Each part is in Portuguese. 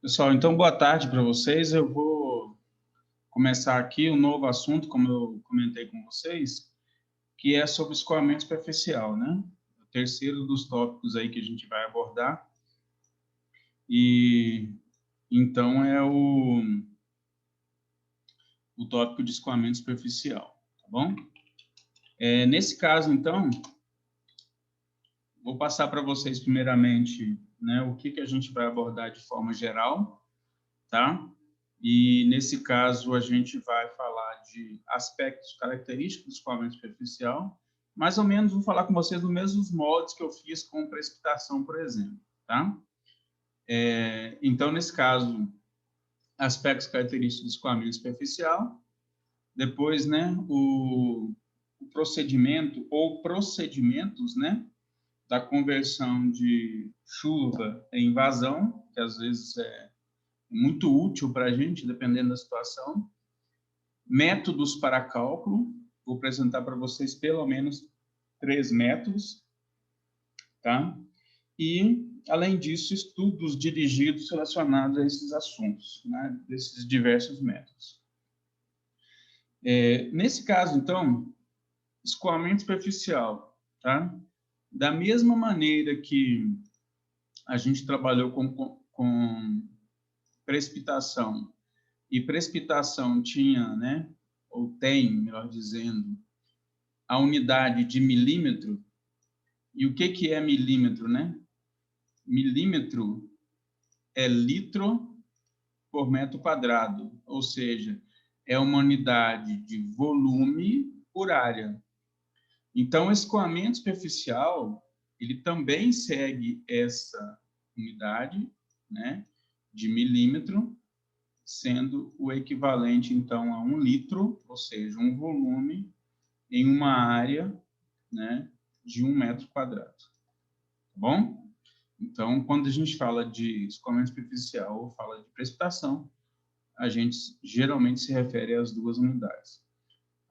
Pessoal, então boa tarde para vocês. Eu vou começar aqui um novo assunto, como eu comentei com vocês, que é sobre escoamento superficial, né? O terceiro dos tópicos aí que a gente vai abordar. E então é o tópico de escoamento superficial, tá bom? Nesse caso, então, vou passar para vocês primeiramente, né, o que a gente vai abordar de forma geral, tá? E, nesse caso, a gente vai falar de aspectos característicos do escoamento superficial. Mais ou menos, vou falar com vocês dos mesmos moldes que eu fiz com precipitação, por exemplo, tá? Então, nesse caso, aspectos característicos do escoamento superficial. Depois, né, o procedimento ou procedimentos, né, da conversão de chuva em vazão, que às vezes é muito útil para a gente, dependendo da situação. Métodos para cálculo, vou apresentar para vocês pelo menos 3 métodos, tá? E, além disso, estudos dirigidos relacionados a esses assuntos, né? Desses diversos métodos. Nesse caso, então, escoamento superficial, tá? Da mesma maneira que a gente trabalhou com precipitação, e precipitação tinha, né, ou tem, melhor dizendo, a unidade de milímetro. E o que é milímetro, né? Milímetro é litro por metro quadrado, ou seja, é uma unidade de volume por área. Então, o escoamento superficial, ele também segue essa unidade, né, de milímetro, sendo o equivalente, então, a 1 litro, ou seja, um volume em uma área, né, de 1 metro quadrado. Tá bom? Então, quando a gente fala de escoamento superficial ou fala de precipitação, a gente geralmente se refere às duas unidades.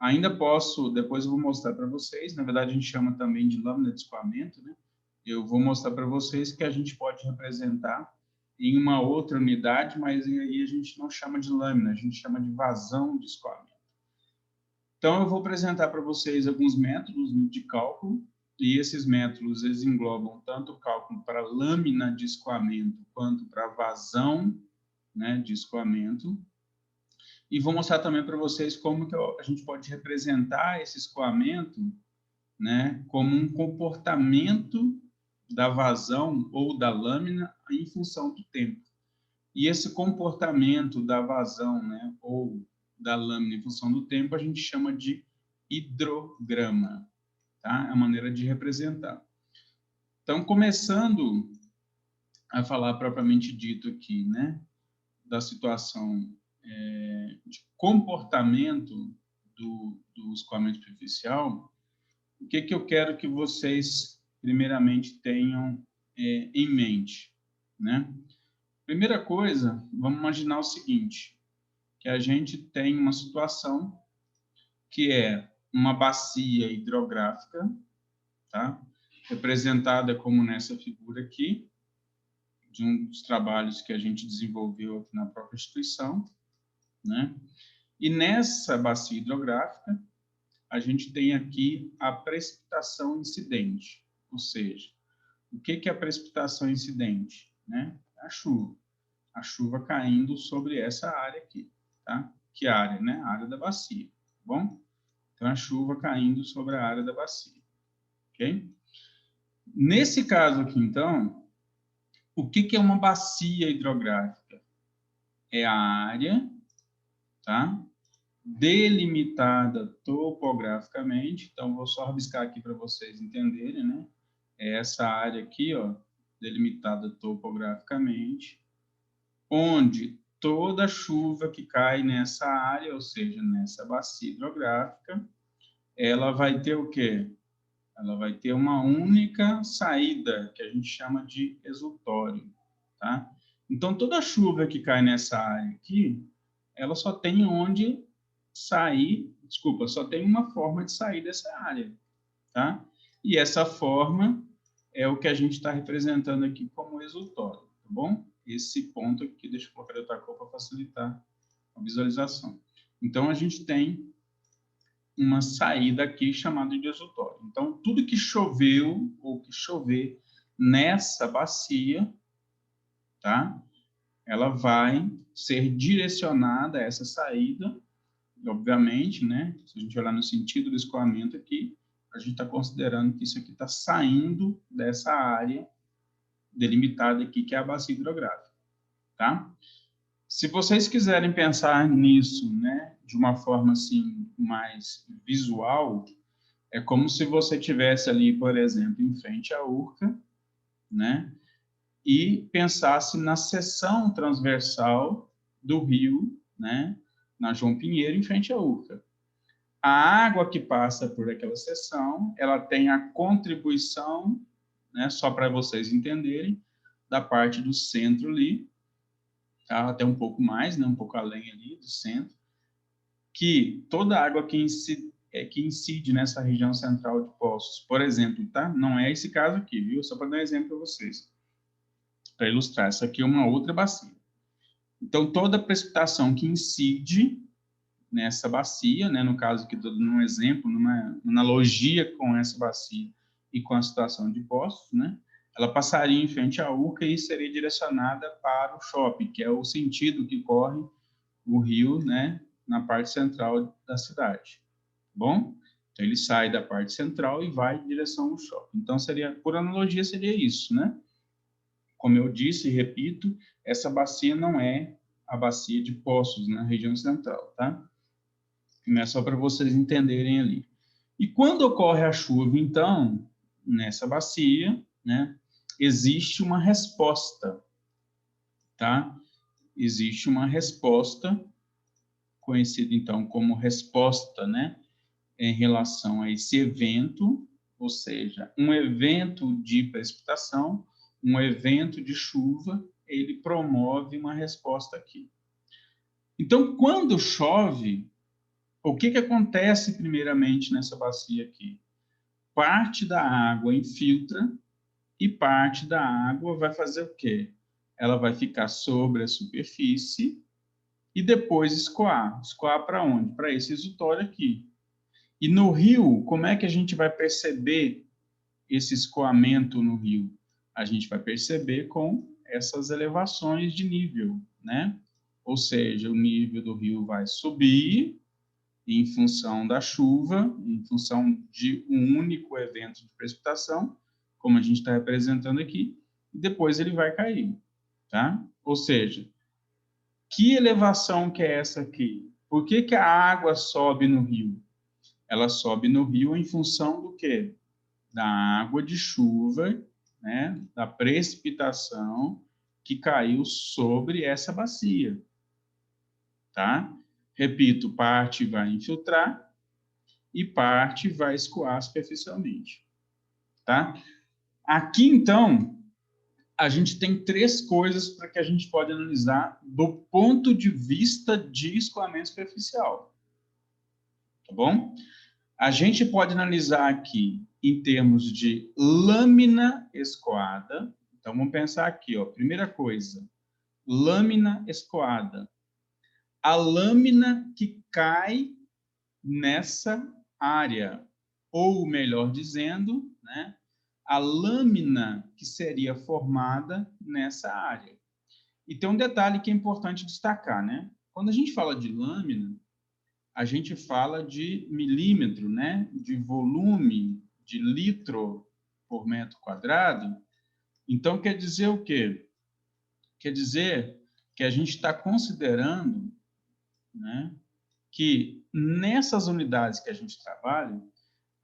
Ainda posso, depois eu vou mostrar para vocês, na verdade a gente chama também de lâmina de escoamento, né? Eu vou mostrar para vocês que a gente pode representar em uma outra unidade, mas aí a gente não chama de lâmina, a gente chama de vazão de escoamento. Então, eu vou apresentar para vocês alguns métodos de cálculo, e esses métodos eles englobam tanto o cálculo para lâmina de escoamento, quanto para vazão, né, de escoamento. E vou mostrar também para vocês como que a gente pode representar esse escoamento, né, como um comportamento da vazão ou da lâmina em função do tempo. E esse comportamento da vazão, né, ou da lâmina em função do tempo, a gente chama de hidrograma, tá? É a maneira de representar. Então, começando a falar propriamente dito aqui, né, da situação de comportamento do escoamento superficial, o que eu quero que vocês, primeiramente, tenham em mente, né? Primeira coisa, vamos imaginar o seguinte, que a gente tem uma situação que é uma bacia hidrográfica, tá? Representada como nessa figura aqui, de um dos trabalhos que a gente desenvolveu aqui na própria instituição, né? E nessa bacia hidrográfica, a gente tem aqui a precipitação incidente, ou seja, o que é a precipitação incidente, né? A chuva caindo sobre essa área aqui, tá? Que área, né? A área da bacia, tá bom? Então, a chuva caindo sobre a área da bacia, ok? Nesse caso aqui, então, o que é uma bacia hidrográfica? É a área, tá? Delimitada topograficamente, então, vou só rabiscar aqui para vocês entenderem, né? É essa área aqui, ó, delimitada topograficamente, onde toda chuva que cai nessa área, ou seja, nessa bacia hidrográfica, ela vai ter o quê? Ela vai ter uma única saída, que a gente chama de exultório, tá? Então, toda chuva que cai nessa área aqui, ela só tem onde sair, desculpa, só tem uma forma de sair dessa área, tá? E essa forma é o que a gente está representando aqui como exultório, tá bom? esse ponto aqui. Deixa eu colocar outra cor para facilitar a visualização. Então, a gente tem uma saída aqui chamada de exutório. Então, tudo que choveu ou que chover nessa bacia, tá? Ela vai ser direcionada a essa saída, e, obviamente, né? Se a gente olhar no sentido do escoamento aqui, a gente está considerando que isso aqui está saindo dessa área delimitada aqui, que é a bacia hidrográfica, tá? Se vocês quiserem pensar nisso, né, de uma forma assim mais visual, é como se você tivesse ali, por exemplo, em frente à Urca, né, e pensasse na seção transversal do rio, né, na João Pinheiro, em frente à Urca. A água que passa por aquela seção, ela tem a contribuição, né, só para vocês entenderem, da parte do centro ali, tá? Até um pouco mais, né, um pouco além ali do centro, que toda a água que incide nessa região central de Poços, por exemplo, tá? Não é esse caso aqui, viu? Só para dar um exemplo para vocês, para ilustrar. Essa aqui é uma outra bacia. Então, toda a precipitação que incide nessa bacia, né? No caso aqui, estou dando um exemplo, numa analogia com essa bacia e com a situação de Poços, né? Ela passaria em frente à Urca e seria direcionada para o shopping, que é o sentido que corre o rio, né, na parte central da cidade. Bom? Então, ele sai da parte central e vai em direção ao shopping. Então, por analogia, seria isso, né? Como eu disse e repito, essa bacia não é a bacia de Poços, na região central, tá? É só para vocês entenderem ali. E quando ocorre a chuva, então, nessa bacia, né, existe uma resposta, tá? Existe uma resposta, conhecida, então, como resposta, né, em relação a esse evento, ou seja, um evento de precipitação, um evento de chuva, ele promove uma resposta aqui. Então, quando chove, o que acontece primeiramente nessa bacia aqui? Parte da água infiltra e parte da água vai fazer o quê? Ela vai ficar sobre a superfície e depois escoar. Escoar para onde? Para esse exutório aqui. E no rio, como é que a gente vai perceber esse escoamento no rio? A gente vai perceber com essas elevações de nível, né? Ou seja, o nível do rio vai subir em função da chuva, em função de um único evento de precipitação, como a gente está representando aqui, e depois ele vai cair, tá? Ou seja, que elevação que é essa aqui? Por que a água sobe no rio? Ela sobe no rio em função do quê? Da água de chuva, né? Da precipitação que caiu sobre essa bacia, tá? Repito, parte vai infiltrar e parte vai escoar superficialmente, tá? Aqui, então, a gente tem três coisas para que a gente pode analisar do ponto de vista de escoamento superficial, tá bom? A gente pode analisar aqui em termos de lâmina escoada. Então, vamos pensar aqui, ó. Primeira coisa, lâmina escoada. A lâmina que cai nessa área, ou melhor dizendo, né, a lâmina que seria formada nessa área. E tem um detalhe que é importante destacar, né? Quando a gente fala de lâmina, a gente fala de milímetro, né? De volume, de litro por metro quadrado. Então, quer dizer o quê? Quer dizer que a gente está considerando, né, que nessas unidades que a gente trabalha,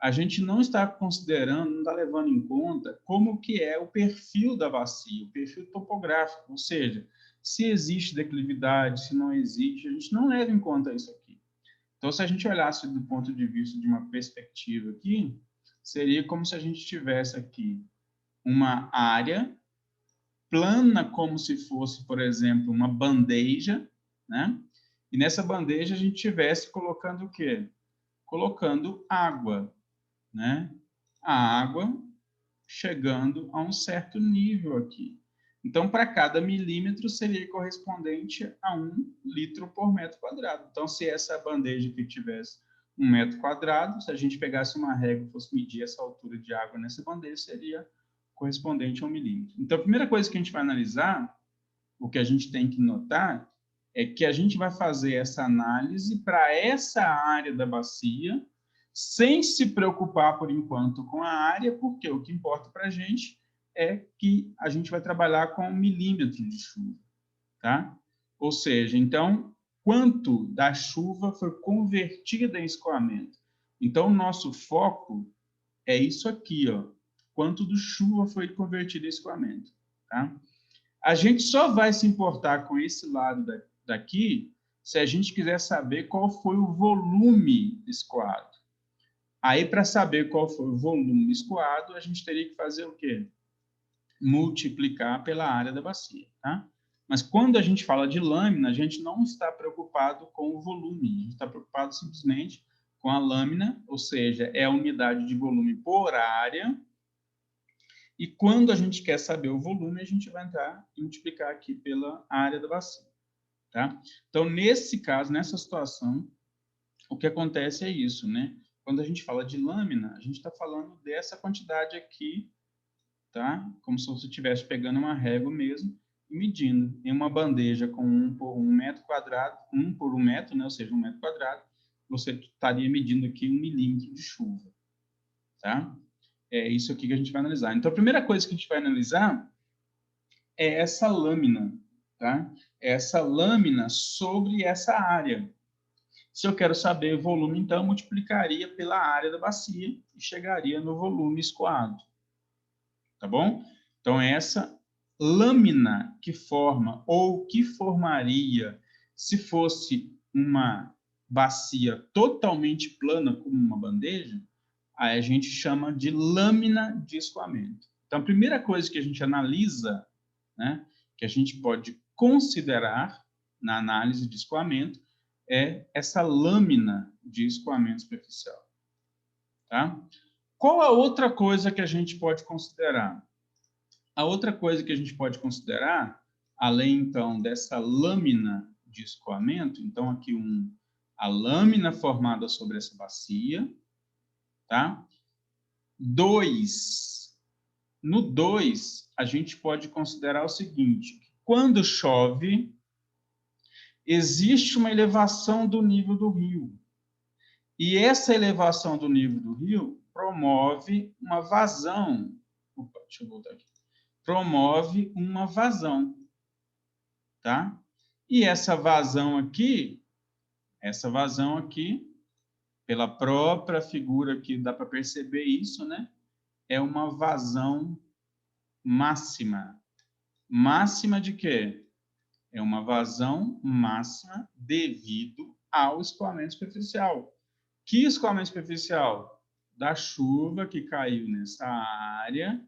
a gente não está considerando, não está levando em conta como que é o perfil da bacia, o perfil topográfico, ou seja, se existe declividade, se não existe, a gente não leva em conta isso aqui. Então, se a gente olhasse do ponto de vista de uma perspectiva aqui, seria como se a gente tivesse aqui uma área plana, como se fosse, por exemplo, uma bandeja, né? E nessa bandeja a gente tivesse colocando o quê? Colocando água, né? A água chegando a um certo nível aqui. Então, para cada milímetro, seria correspondente a 1 litro por metro quadrado. Então, se essa bandeja aqui tivesse 1 metro quadrado, se a gente pegasse uma régua e fosse medir essa altura de água nessa bandeja, seria correspondente a 1 milímetro. Então, a primeira coisa que a gente vai analisar, o que a gente tem que notar, é que a gente vai fazer essa análise para essa área da bacia, sem se preocupar, por enquanto, com a área, porque o que importa para a gente é que a gente vai trabalhar com 1 milímetro de chuva, tá? Ou seja, então, quanto da chuva foi convertida em escoamento? Então, o nosso foco é isso aqui, ó. Quanto de chuva foi convertida em escoamento, tá? A gente só vai se importar com esse lado daqui se a gente quiser saber qual foi o volume escoado. Aí, para saber qual foi o volume escoado, a gente teria que fazer o quê? Multiplicar pela área da bacia, tá? Mas quando a gente fala de lâmina, a gente não está preocupado com o volume, a gente está preocupado simplesmente com a lâmina, ou seja, é a unidade de volume por área. E quando a gente quer saber o volume, a gente vai entrar e multiplicar aqui pela área da bacia, tá? Então, nesse caso, nessa situação, o que acontece é isso, né? Quando a gente fala de lâmina, a gente está falando dessa quantidade aqui, tá? Como se você estivesse pegando uma régua mesmo e medindo. Em uma bandeja com 1 por 1 metro quadrado, 1 por 1 metro, né? Ou seja, 1 metro quadrado, você estaria medindo aqui 1 milímetro de chuva, tá? É isso aqui que a gente vai analisar. Então, a primeira coisa que a gente vai analisar é essa lâmina, tá? Essa lâmina sobre essa área. Se eu quero saber o volume, então, eu multiplicaria pela área da bacia e chegaria no volume escoado. Tá bom? Então, essa lâmina que forma, ou que formaria, se fosse uma bacia totalmente plana, como uma bandeja, aí a gente chama de lâmina de escoamento. Então, a primeira coisa que a gente analisa, né, que a gente pode considerar na análise de escoamento, é essa lâmina de escoamento superficial. Tá? Qual a outra coisa que a gente pode considerar? A outra coisa que a gente pode considerar, além, então, dessa lâmina de escoamento, então, aqui a lâmina formada sobre essa bacia, tá? 2. No 2, a gente pode considerar o seguinte: quando chove, existe uma elevação do nível do rio. E essa elevação do nível do rio promove uma vazão. Opa, deixa eu voltar aqui. Promove uma vazão, tá? E essa vazão aqui, pela própria figura aqui, dá para perceber isso, né? É uma vazão máxima. Máxima de quê? É uma vazão máxima devido ao escoamento superficial. Que escoamento superficial? Da chuva que caiu nessa área,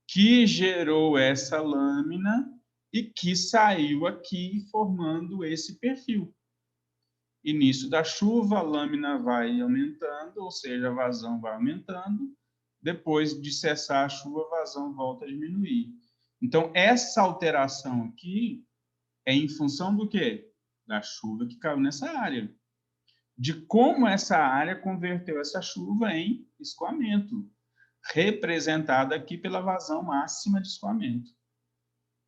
que gerou essa lâmina e que saiu aqui formando esse perfil. Início da chuva, a lâmina vai aumentando, ou seja, a vazão vai aumentando. Depois de cessar a chuva, a vazão volta a diminuir. Então, essa alteração aqui é em função do quê? Da chuva que caiu nessa área. De como essa área converteu essa chuva em escoamento, representada aqui pela vazão máxima de escoamento.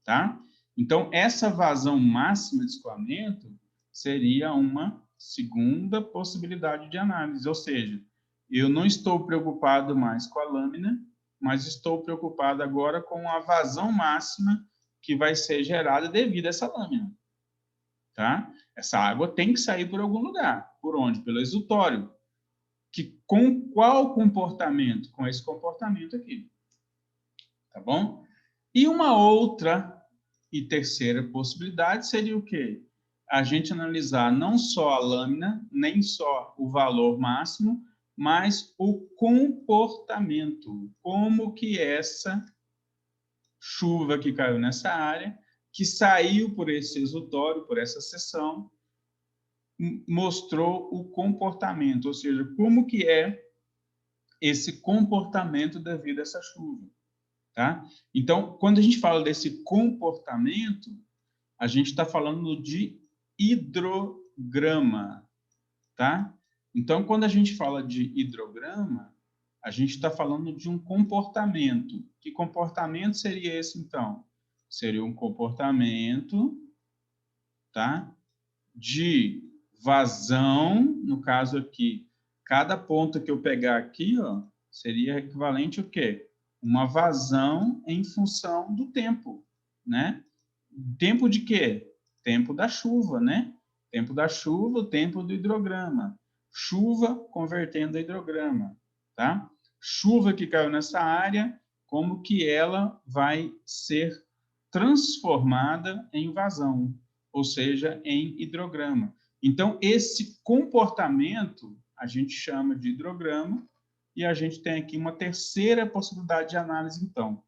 Tá? Então, essa vazão máxima de escoamento seria uma segunda possibilidade de análise, ou seja, eu não estou preocupado mais com a lâmina, mas estou preocupado agora com a vazão máxima que vai ser gerada devido a essa lâmina. Tá? Essa água tem que sair por algum lugar. Por onde? Pelo exutório. Com qual comportamento? Com esse comportamento aqui. Tá bom? E uma outra e terceira possibilidade seria o quê? A gente analisar não só a lâmina, nem só o valor máximo, mas o comportamento. Como que essa chuva que caiu nessa área, que saiu por esse exutório, por essa seção, mostrou o comportamento, ou seja, como que é esse comportamento devido a essa chuva. tá? Então, quando a gente fala desse comportamento, a gente está falando de hidrograma, tá? Então, quando a gente fala de hidrograma, a gente está falando de um comportamento. Que comportamento seria esse, então? Seria um comportamento, tá? De vazão, no caso aqui, cada ponto que eu pegar aqui, ó, seria equivalente o quê? Uma vazão em função do tempo, né? Tempo de quê? Tempo da chuva, né? Tempo da chuva, o tempo do hidrograma. Chuva convertendo a hidrograma, tá? Chuva que caiu nessa área, como que ela vai ser transformada em vazão, ou seja, em hidrograma. Então, esse comportamento a gente chama de hidrograma e a gente tem aqui uma terceira possibilidade de análise, então.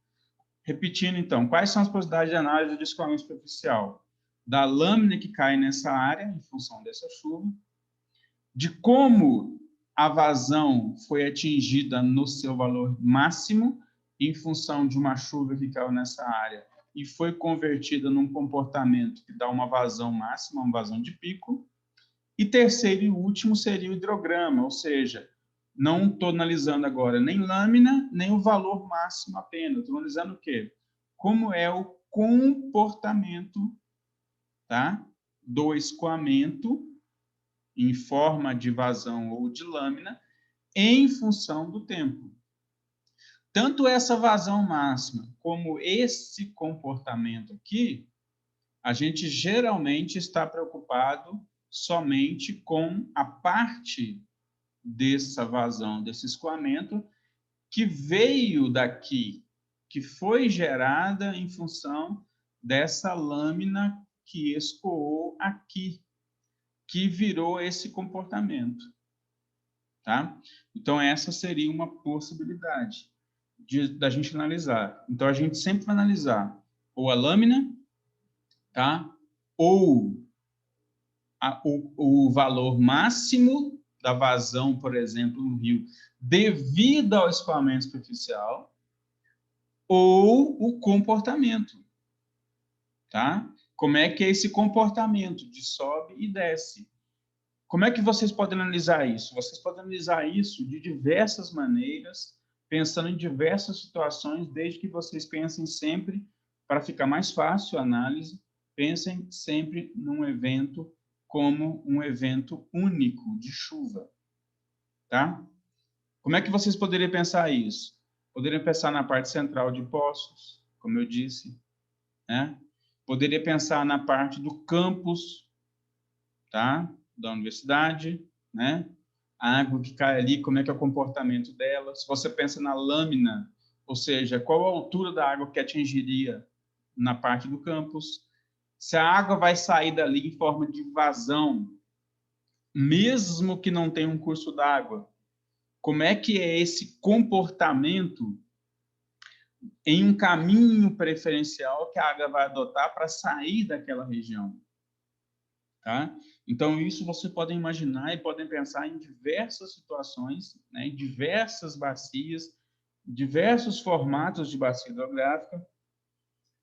Repetindo, então, quais são as possibilidades de análise de escoamento superficial? Da lâmina que cai nessa área, em função dessa chuva, de como a vazão foi atingida no seu valor máximo, em função de uma chuva que caiu nessa área, e foi convertida num comportamento que dá uma vazão máxima, uma vazão de pico. E terceiro e último seria o hidrograma, ou seja, não estou analisando agora nem lâmina, nem o valor máximo apenas. Estou analisando o quê? Como é o comportamento, tá, do escoamento em forma de vazão ou de lâmina em função do tempo. Tanto essa vazão máxima como esse comportamento aqui, a gente geralmente está preocupado somente com a parte dessa vazão, desse escoamento, que veio daqui, que foi gerada em função dessa lâmina que escoou aqui, que virou esse comportamento, tá? Então, essa seria uma possibilidade da gente analisar. Então, a gente sempre vai analisar ou a lâmina, tá? Ou o valor máximo da vazão, por exemplo, no rio, devido ao escoamento superficial, ou o comportamento, tá? Como é que é esse comportamento de sobe e desce? Como é que vocês podem analisar isso? Vocês podem analisar isso de diversas maneiras, pensando em diversas situações, desde que vocês pensem sempre, para ficar mais fácil a análise, pensem sempre num evento como um evento único de chuva, tá? Como é que vocês poderiam pensar isso? Poderiam pensar na parte central de Poços, como eu disse, né? Poderia pensar na parte do campus, tá? Da universidade, né? A água que cai ali, como é que é o comportamento dela? Se você pensa na lâmina, ou seja, qual a altura da água que atingiria na parte do campus? Se a água vai sair dali em forma de vazão, mesmo que não tenha um curso d'água, como é que é esse comportamento em um caminho preferencial que a água vai adotar para sair daquela região, tá? Então, isso vocês podem imaginar e podem pensar em diversas situações, né, em diversas bacias, diversos formatos de bacia hidrográfica,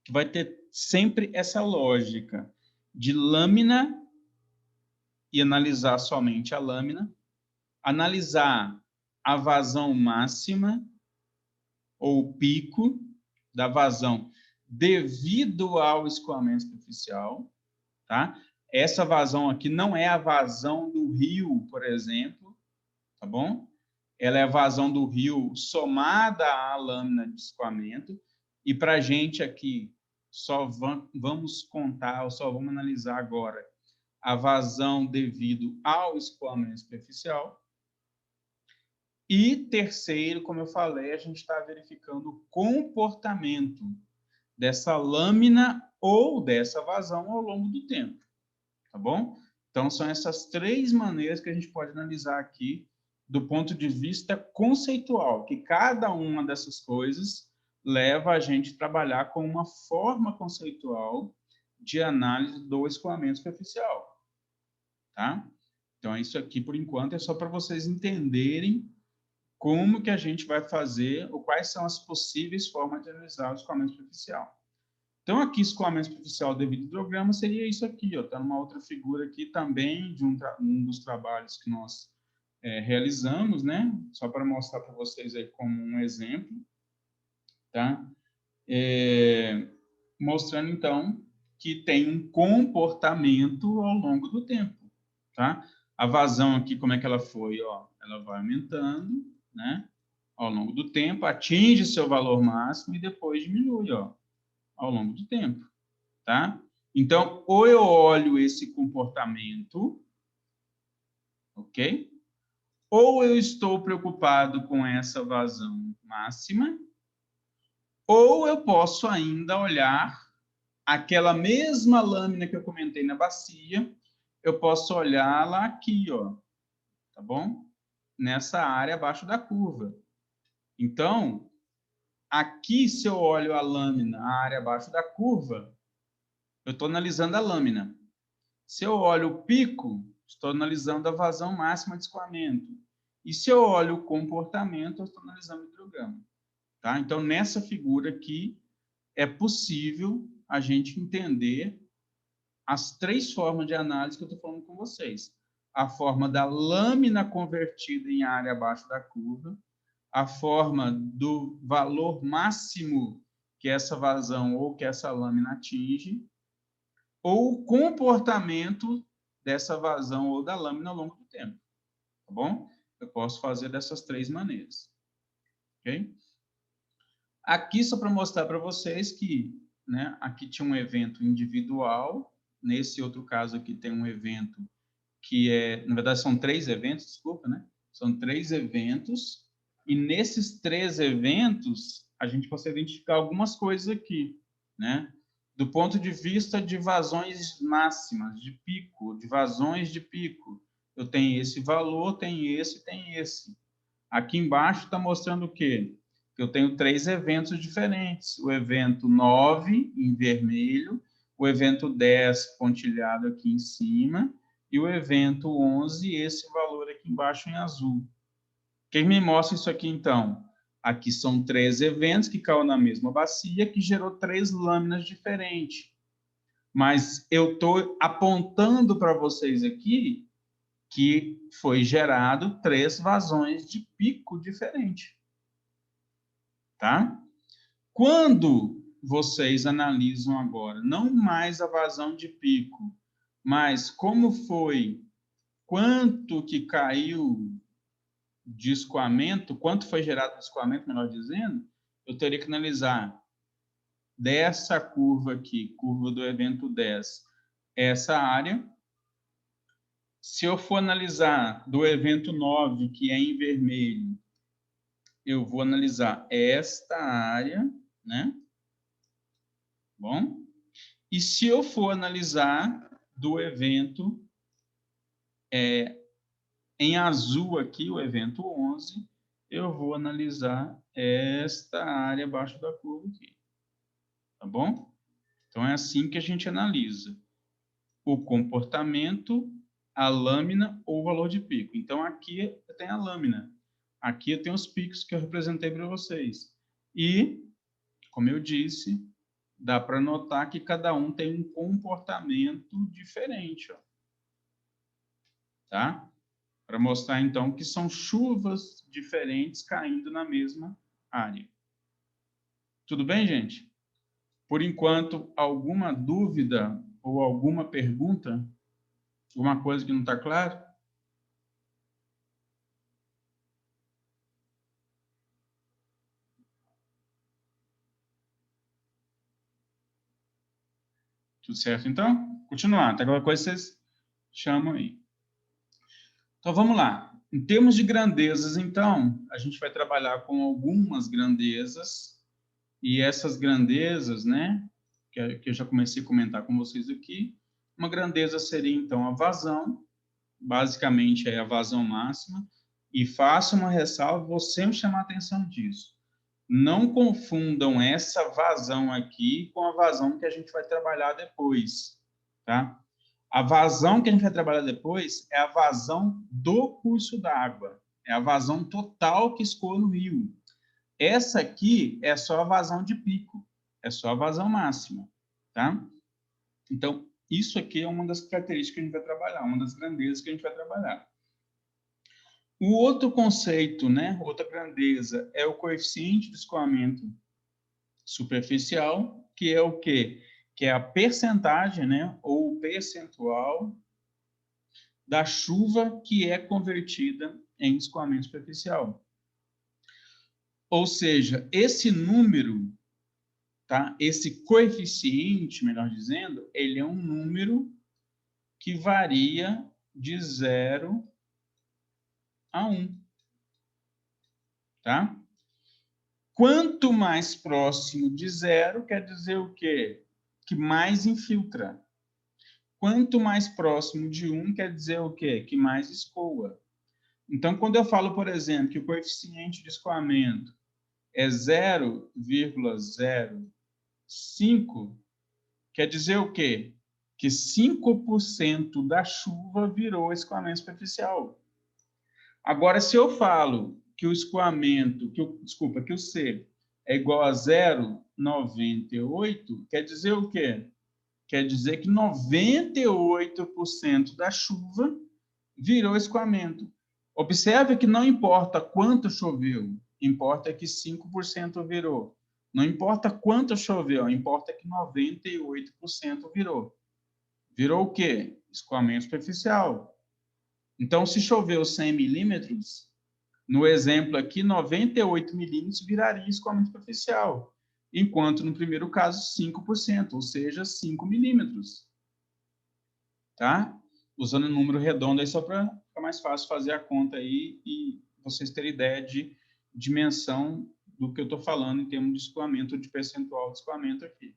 que vai ter sempre essa lógica de lâmina e analisar somente a lâmina, analisar a vazão máxima ou pico da vazão devido ao escoamento superficial, tá? Essa vazão aqui não é a vazão do rio, por exemplo, tá bom? Ela é a vazão do rio somada à lâmina de escoamento, e para a gente aqui só vamos contar, ou só vamos analisar agora a vazão devido ao escoamento superficial. E terceiro, como eu falei, a gente está verificando o comportamento dessa lâmina ou dessa vazão ao longo do tempo, tá bom? Então, são essas três maneiras que a gente pode analisar aqui do ponto de vista conceitual, que cada uma dessas coisas leva a gente a trabalhar com uma forma conceitual de análise do escoamento superficial, tá? Então, isso aqui, por enquanto, é só para vocês entenderem como que a gente vai fazer, ou quais são as possíveis formas de analisar o escoamento superficial. Então, aqui, escoamento superficial devido ao hidrograma seria isso aqui, ó. Está numa outra figura aqui também, de um dos trabalhos que nós realizamos, né? Só para mostrar para vocês aí como um exemplo, tá? Mostrando, então, que tem um comportamento ao longo do tempo, tá? A vazão aqui, como é que ela foi? Ó, ela vai aumentando, né? Ao longo do tempo, atinge seu valor máximo e depois diminui, ó, ao longo do tempo, tá? Então, ou eu olho esse comportamento, ok? Ou eu estou preocupado com essa vazão máxima, ou eu posso ainda olhar aquela mesma lâmina que eu comentei na bacia, eu posso olhá-la aqui, ó, tá bom? Nessa área abaixo da curva. Então, aqui, se eu olho a lâmina, a área abaixo da curva, eu estou analisando a lâmina. Se eu olho o pico, estou analisando a vazão máxima de escoamento. E se eu olho o comportamento, eu estou analisando o hidrograma. Tá? Então, nessa figura aqui, é possível a gente entender as três formas de análise que eu estou falando com vocês. A forma da lâmina convertida em área abaixo da curva, a forma do valor máximo que essa vazão ou que essa lâmina atinge, ou o comportamento dessa vazão ou da lâmina ao longo do tempo. Tá bom? Eu posso fazer dessas três maneiras. Ok? Aqui, só para mostrar para vocês que, né, aqui tinha um evento individual, nesse outro caso aqui tem um evento que na verdade são três eventos, desculpa, né? São três eventos, e nesses três eventos, a gente consegue identificar algumas coisas aqui, né? Do ponto de vista de vazões máximas, de pico, de vazões de pico, eu tenho esse valor, tem esse. Aqui embaixo está mostrando o quê? Que eu tenho três eventos diferentes. O evento 9, em vermelho, o evento 10, pontilhado aqui em cima, e o evento 11, esse valor aqui embaixo em azul. Quem me mostra isso aqui, então? Aqui são três eventos que caíram na mesma bacia, que gerou três lâminas diferentes. Mas eu estou apontando para vocês aqui que foi gerado três vazões de pico diferente. Tá? Quando vocês analisam agora, não mais a vazão de pico, mas como foi, quanto que caiu de escoamento, quanto foi gerado de escoamento, melhor dizendo, eu teria que analisar dessa curva aqui, curva do evento 10, essa área. Se eu for analisar do evento 9, que é em vermelho, eu vou analisar esta área, né? Bom? E se eu for analisar do evento em azul aqui, o evento 11, eu vou analisar esta área abaixo da curva aqui. Tá bom? Então, é assim que a gente analisa o comportamento, a lâmina ou o valor de pico. Então, aqui eu tenho a lâmina. Aqui eu tenho os picos que eu representei para vocês. E, como eu disse, dá para notar que cada um tem um comportamento diferente, ó. Tá? Para mostrar, então, que são chuvas diferentes caindo na mesma área. Tudo bem, gente? Por enquanto, alguma dúvida ou alguma pergunta? Alguma coisa que não está claro? Tudo certo, então? Continuar. Tá? Qualquer coisa vocês chamam aí. Então, vamos lá. Em termos de grandezas, então, a gente vai trabalhar com algumas grandezas. E essas grandezas, né, que eu já comecei a comentar com vocês aqui, uma grandeza seria, então, a vazão, basicamente é a vazão máxima, e faço uma ressalva, vou sempre chamar a atenção disso. Não confundam essa vazão aqui com a vazão que a gente vai trabalhar depois, tá? A vazão que a gente vai trabalhar depois é a vazão do curso d'água. É a vazão total que escoa no rio. Essa aqui é só a vazão de pico, é só a vazão máxima, tá? Então, isso aqui é uma das características que a gente vai trabalhar, uma das grandezas que a gente vai trabalhar. O outro conceito, né, outra grandeza, é o coeficiente de escoamento superficial, que é o quê? Que é a percentagem, né, ou o percentual da chuva que é convertida em escoamento superficial. Ou seja, esse número, tá? Esse coeficiente, melhor dizendo, ele é um número que varia de 0 a 1, tá? Quanto mais próximo de 0, quer dizer o quê? Que mais infiltra. Quanto mais próximo de 1, quer dizer o quê? Que mais escoa. Então, quando eu falo, por exemplo, que o coeficiente de escoamento é 0,05, quer dizer o quê? Que 5% da chuva virou escoamento superficial. Agora, se eu falo que o escoamento, que o C é igual a 0,98, quer dizer o quê? Quer dizer que 98% da chuva virou escoamento. Observe que não importa quanto choveu, importa que 5% virou. Não importa quanto choveu, importa que 98% virou. Virou o quê? Escoamento superficial. Então, se choveu 100 milímetros, no exemplo aqui, 98 milímetros viraria escoamento superficial, enquanto no primeiro caso, 5%, ou seja, 5 milímetros. Tá? Usando o número redondo aí só para ficar mais fácil fazer a conta aí e vocês terem ideia de dimensão do que eu estou falando em termos de escoamento, de percentual de escoamento aqui.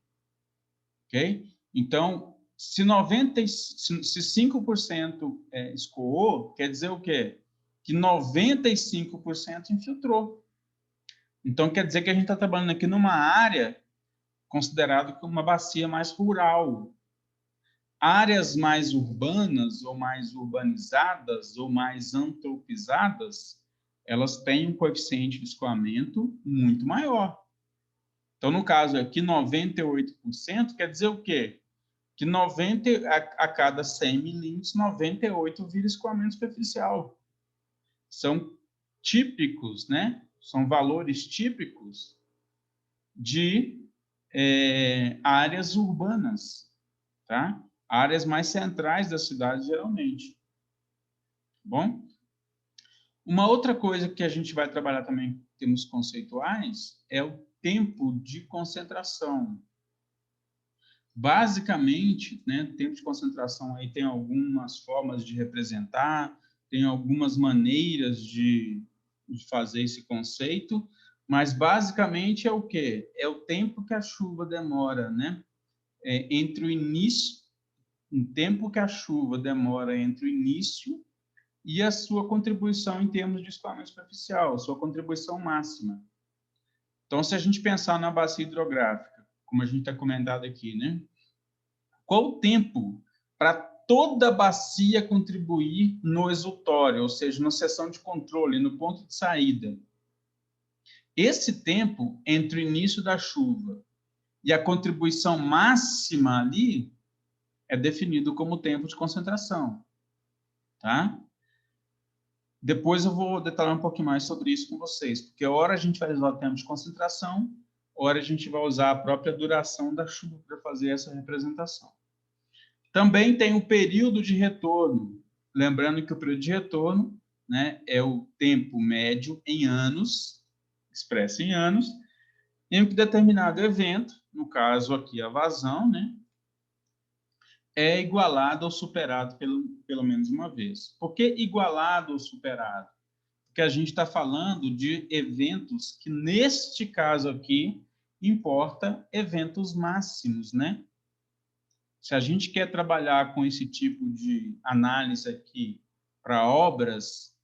Ok? Então, se 5% escoou, quer dizer o quê? Que 95% infiltrou. Então, quer dizer que a gente está trabalhando aqui numa área considerada como uma bacia mais rural. Áreas mais urbanas, ou mais urbanizadas, ou mais antropizadas, elas têm um coeficiente de escoamento muito maior. Então, no caso aqui, 98% quer dizer o quê? Que 90 a cada 100 milímetros, 98 vira escoamento superficial. São típicos, né? São valores típicos de áreas urbanas, tá? Áreas mais centrais da cidade, geralmente. Bom? Uma outra coisa que a gente vai trabalhar também em termos conceituais é o tempo de concentração. Basicamente, né, tempo de concentração aí tem algumas formas de representar, tem algumas maneiras de fazer esse conceito, mas basicamente é o quê? É o tempo que a chuva demora, né? Entre o início, o tempo que a chuva demora entre o início e a sua contribuição em termos de escoamento superficial, a sua contribuição máxima. Então, se a gente pensar na bacia hidrográfica, como a gente está comentado aqui, né? Qual o tempo para toda a bacia contribuir no exultório, ou seja, na seção de controle, no ponto de saída? Esse tempo entre o início da chuva e a contribuição máxima ali é definido como tempo de concentração, tá? Depois eu vou detalhar um pouquinho mais sobre isso com vocês, porque hora a gente vai usar o tempo de concentração, hora a gente vai usar a própria duração da chuva para fazer essa representação. Também tem o período de retorno. Lembrando que o período de retorno, né, é o tempo médio em anos, expresso em anos, em que determinado evento, no caso aqui a vazão, né, é igualado ou superado pelo menos uma vez. Por que igualado ou superado? Porque a gente está falando de eventos que, neste caso aqui, importa eventos máximos, né? Se a gente quer trabalhar com esse tipo de análise aqui para obras,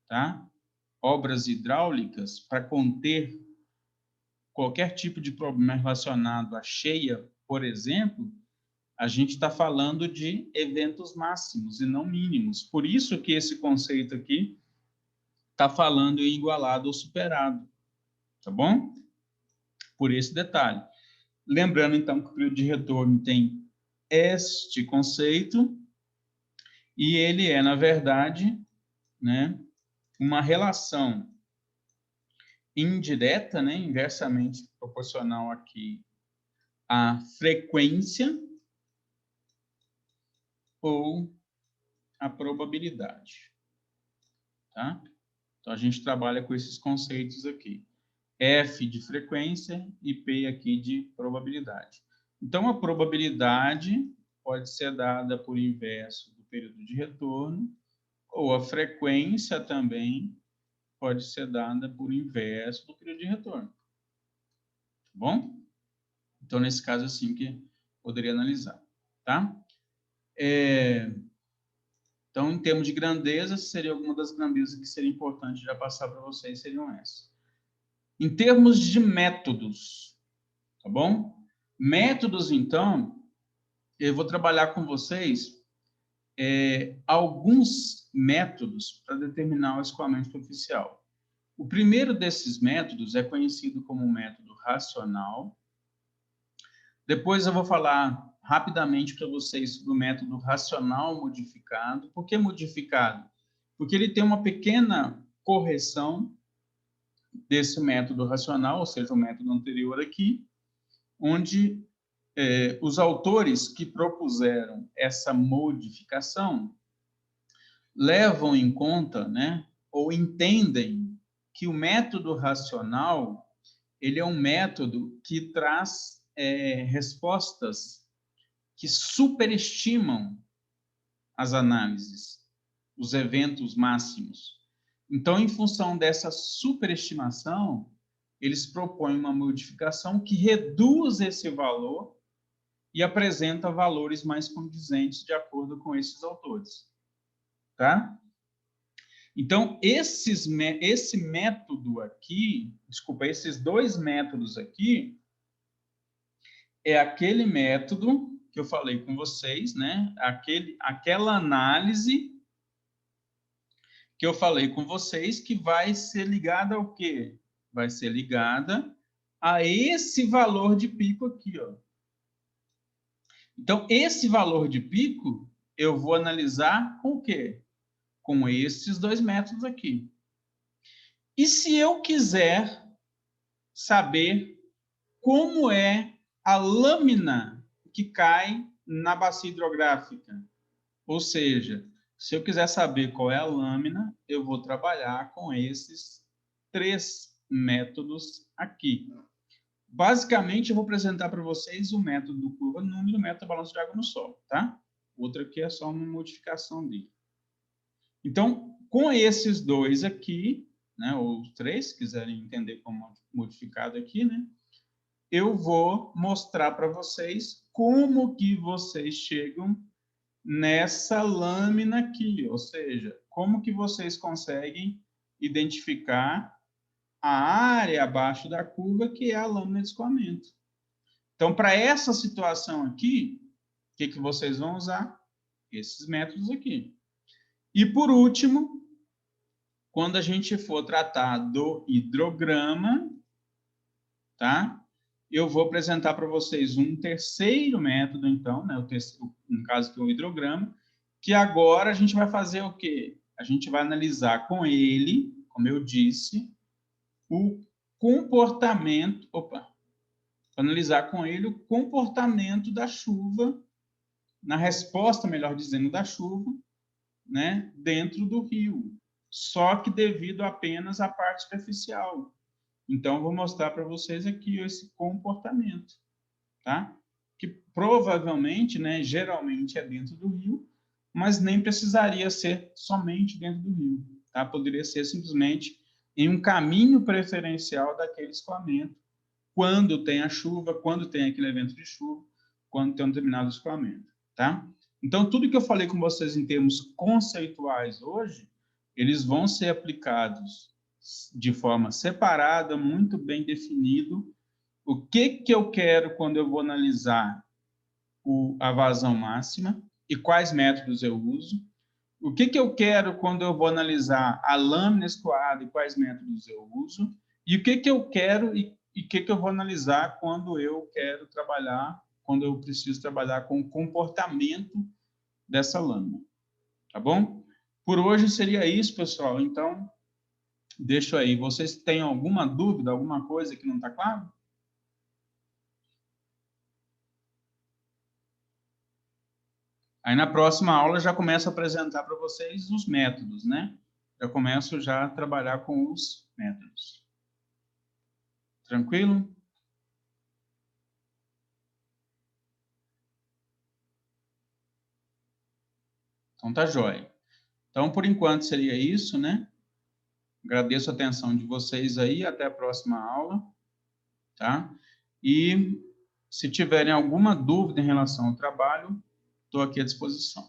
tá? Obras hidráulicas, para conter qualquer tipo de problema relacionado à cheia, por exemplo, a gente está falando de eventos máximos e não mínimos. Por isso que esse conceito aqui está falando em igualado ou superado, tá bom? Por esse detalhe. Lembrando, então, que o período de retorno tem este conceito e ele é, na verdade, né, uma relação indireta, né, inversamente proporcional aqui à frequência ou à probabilidade, tá? Então, a gente trabalha com esses conceitos aqui. F de frequência e P aqui de probabilidade. Então, a probabilidade pode ser dada por inverso do período de retorno, ou a frequência também pode ser dada por inverso do período de retorno. Tá bom? Então, nesse caso, assim que poderia analisar, tá? Então, em termos de grandeza, seria alguma das grandezas que seria importante já passar para vocês, seriam essas. Em termos de métodos, tá bom? Métodos, então, eu vou trabalhar com vocês alguns métodos para determinar o escoamento superficial. O primeiro desses métodos é conhecido como método racional. Depois eu vou falar rapidamente para vocês sobre o método racional modificado. Por que modificado? Porque ele tem uma pequena correção desse método racional, ou seja, o método anterior aqui, onde os autores que propuseram essa modificação levam em conta, né, ou entendem que o método racional ele é um método que traz respostas que superestimam as análises, os eventos máximos. Então, em função dessa superestimação, eles propõem uma modificação que reduz esse valor e apresenta valores mais condizentes de acordo com esses autores. Tá? Então, esse método aqui, desculpa, esses dois métodos aqui, é aquele método que eu falei com vocês, né? Aquela análise que eu falei com vocês que vai ser ligada ao quê? Vai ser ligada a esse valor de pico aqui, ó. Então, esse valor de pico eu vou analisar com o quê? Com esses dois métodos aqui. E se eu quiser saber como é a lâmina que cai na bacia hidrográfica, ou seja, se eu quiser saber qual é a lâmina, eu vou trabalhar com esses três métodos aqui. Basicamente, eu vou apresentar para vocês o método do curva-número e o método do balanço de água no solo, tá? Outra aqui é só uma modificação dele. Então, com esses dois aqui, né, ou três, se quiserem entender como modificado aqui, né, eu vou mostrar para vocês como que vocês chegam nessa lâmina aqui, ou seja, como que vocês conseguem identificar a área abaixo da curva, que é a lâmina de escoamento. Então, para essa situação aqui, o que que vocês vão usar? Esses métodos aqui. E, por último, quando a gente for tratar do hidrograma, tá? Eu vou apresentar para vocês um terceiro método, então, né? No caso que é o hidrograma, que agora a gente vai fazer o quê? A gente vai analisar com ele, como eu disse, o comportamento, analisar com ele o comportamento da chuva, na resposta, melhor dizendo, da chuva, né, dentro do rio, só que devido apenas à parte superficial. Então, eu vou mostrar para vocês aqui esse comportamento, tá? Que provavelmente, né, geralmente é dentro do rio, mas nem precisaria ser somente dentro do rio, tá? Poderia ser simplesmente em um caminho preferencial daquele escoamento, quando tem a chuva, quando tem aquele evento de chuva, quando tem um determinado escoamento, tá? Então, tudo que eu falei com vocês em termos conceituais hoje, eles vão ser aplicados de forma separada, muito bem definido, o que eu quero quando eu vou analisar a vazão máxima e quais métodos eu uso, O que eu quero quando eu vou analisar a lâmina escoada e quais métodos eu uso, e o que eu quero e o que eu vou analisar quando eu quero trabalhar, quando eu preciso trabalhar com o comportamento dessa lâmina. Tá bom? Por hoje seria isso, pessoal. Então, deixo aí. Vocês têm alguma dúvida, alguma coisa que não está claro? Aí na próxima aula eu já começo a apresentar para vocês os métodos, né? Eu começo já a trabalhar com os métodos. Tranquilo? Então tá jóia. Então, por enquanto seria isso, né? Agradeço a atenção de vocês aí, até a próxima aula, tá? E se tiverem alguma dúvida em relação ao trabalho, estou aqui à disposição.